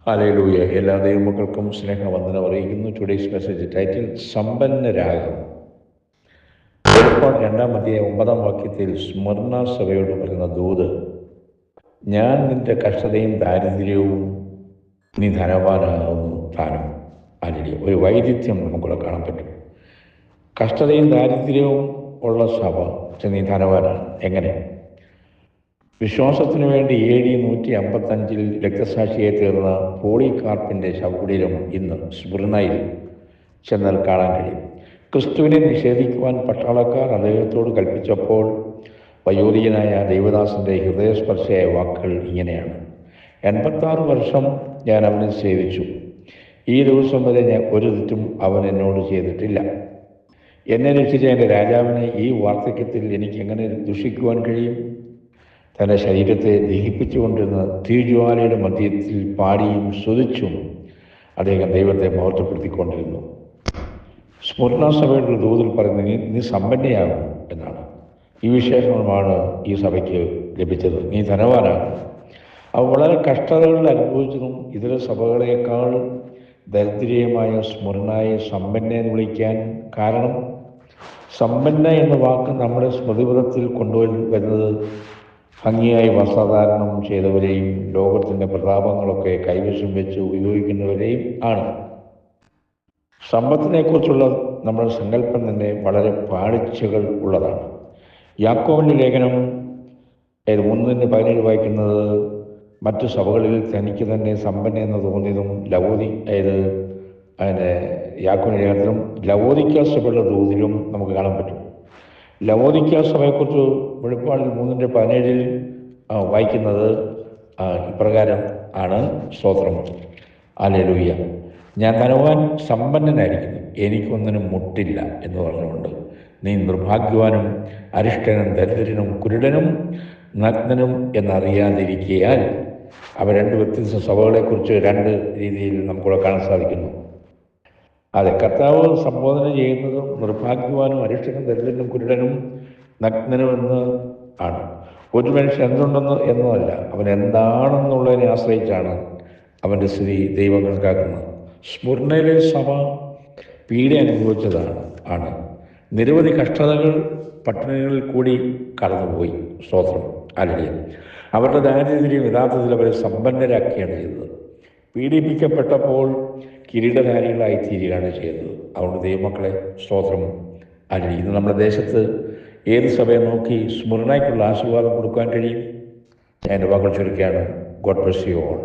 Hallelujah. എല്ലാ ദൈവമക്കൾക്കും സ്നേഹവന്ദനം അറിയിക്കുന്നു. ടുഡേയ്സ് മെസ്സേജ് ടൈറ്റിൽ സമ്പന്നരാകും. വെളിപ്പാട് 2-ാം അധ്യായം 9-ാം വാക്യത്തിൽ സ്മർണ സഭയോട് പറയുന്ന ദൂത്, ഞാൻ നിന്റെ കഷ്ടതയും ദാരിദ്ര്യവും നീ ധനവാനാകുന്നു താനും. അല്ലെങ്കിൽ ഒരു വൈരുദ്ധ്യം നമുക്കിവിടെ കാണാൻ പറ്റും. കഷ്ടതയും ദാരിദ്ര്യവും ഉള്ള സഭ, പക്ഷെ നീ ധനവാനാണ്. എങ്ങനെ? വിശ്വാസത്തിനു വേണ്ടി AD 155 രക്തസാക്ഷിയെ തീർന്ന പോളികാർപ്പിൻ്റെ ശവകുടീരം ഇന്ന് സ്മിർനയിൽ ചെന്നാൽ കാണാൻ കഴിയും. ക്രിസ്തുവിനെ നിഷേധിക്കുവാൻ പട്ടാളക്കാർ അദ്ദേഹത്തോട് കൽപ്പിച്ചപ്പോൾ വയോധികനായ ദൈവദാസൻ്റെ ഹൃദയസ്പർശിയായ വാക്കുകൾ ഇങ്ങനെയാണ്: 86 വർഷം ഞാൻ അവനെ സേവിച്ചു, ഈ ദിവസം വരെ ഞാൻ ഒരു തെറ്റും അവൻ എന്നോട് ചെയ്തിട്ടില്ല. എന്നെ രക്ഷിച്ച എൻ്റെ രാജാവിനെ ഈ വാർദ്ധക്യത്തിൽ എനിക്കെങ്ങനെ ദുഷിക്കുവാൻ കഴിയും? തൻ്റെ ശരീരത്തെ ദഹിപ്പിച്ചുകൊണ്ടിരുന്ന തീജ്വാലയുടെ മധ്യത്തിൽ പാടിയും സ്തുതിച്ചും അദ്ദേഹം ദൈവത്തെ മഹത്വപ്പെടുത്തിക്കൊണ്ടിരുന്നു. സ്മുർന സഭയുടെ ദൂതിൽ പറയുന്നത് നീ സമ്പന്നയാകും എന്നാണ്. ഈ വിശേഷണമാണ് ഈ സഭയ്ക്ക് ലഭിച്ചത്. നീ ധനവാനാകും. അവ വളരെ കഷ്ടതകളിൽ അനുഭവിച്ചതും ഇതര സഭകളേക്കാൾ ദരിദ്രീയമായ സ്മുർനയെ സമ്പന്ന എന്ന് വിളിക്കാൻ കാരണം, സമ്പന്ന എന്ന വാക്ക് നമ്മുടെ സ്മൃതിപഥത്തിൽ കൊണ്ടുവരുന്നത് ഭംഗിയായി വസ്ത്രധാരണം ചെയ്തവരെയും ലോകത്തിൻ്റെ പ്രതാപങ്ങളൊക്കെ കൈവശം വെച്ച് ഉപയോഗിക്കുന്നവരെയും ആണ്. സമ്പത്തിനെക്കുറിച്ചുള്ള നമ്മുടെ സങ്കല്പം തന്നെ വളരെ പാളിച്ചകൾ ഉള്ളതാണ്. യാക്കോബിൻ്റെ ലേഖനം 3:17 വായിക്കുന്നത്, മറ്റു സഭകളിൽ തനിക്ക് തന്നെ സമ്പന്ന എന്ന് തോന്നിയതും യാക്കോബിൻ്റെ ലേഖനത്തിലും ലവോദിക്ക സഭയുടെ ദൂതിലും നമുക്ക് കാണാൻ പറ്റും. ലവോദിക്ക സഭയെക്കുറിച്ച് വെളിപ്പാടിൽ 3:17 വായിക്കുന്നത് ഇപ്രകാരം ആണ്: സ്തോത്രം, ഹല്ലേലൂയ, ഞാൻ ധനവാൻ സമ്പന്നനായിരിക്കുന്നു, എനിക്കൊന്നിനും മുട്ടില്ല എന്ന് പറഞ്ഞുകൊണ്ട് നീ നിർഭാഗ്യവാനും അരിഷ്ടനും ദരിദ്രനും കുരുടനും നഗ്നനും എന്നറിയാതിരിക്കയാൽ. അവ രണ്ട് വ്യത്യസ്ത സഭകളെക്കുറിച്ച് രണ്ട് രീതിയിൽ നമുക്കിവിടെ കാണാൻ സാധിക്കുന്നു. അതെ, കർത്താവ് സംബോധന ചെയ്യുന്നതും നിർഭാഗ്യവാനും അരിഷ്ടനും ദരിദ്രനും കുരുടനും നഗ്നനും എന്ന് ആണ്. ഒരു മനുഷ്യൻ എന്തുണ്ടെന്ന് എന്നല്ല, അവൻ എന്താണെന്നുള്ളതിനെ ആശ്രയിച്ചാണ് അവൻ്റെ സ്ഥിതി ദൈവം കണക്കാക്കുന്നത്. സ്മുർനയിലെ സഭ പീഡ അനുഭവിച്ചതാണ്. നിരവധി കഷ്ടതകൾ, പട്ടിണികളിൽ കൂടി കടന്നുപോയി. സ്തോത്രം, ഹല്ലേലൂയ. അവരുടെ ദാരിദ്ര്യം യഥാർത്ഥത്തിൽ അവരെ സമ്പന്നരാക്കിയാണ് ചെയ്തത്. പീഡിപ്പിക്കപ്പെട്ടപ്പോൾ കിരീടധാരികളായി തീരുകയാണ് ചെയ്തത്. അതുകൊണ്ട് ദൈവമക്കളെ, സ്തോത്രം, ഹല്ലേലൂയ. ഇന്ന് നമ്മുടെ ദേശത്ത് ഏത് സഭയെ നോക്കി സ്മുർനയ്ക്കുള്ള ആശീർവാദം കൊടുക്കാൻ കഴിയും? ഞാൻ വാക്കുകൾ ചുരുക്കുകയാണ്. God bless you all.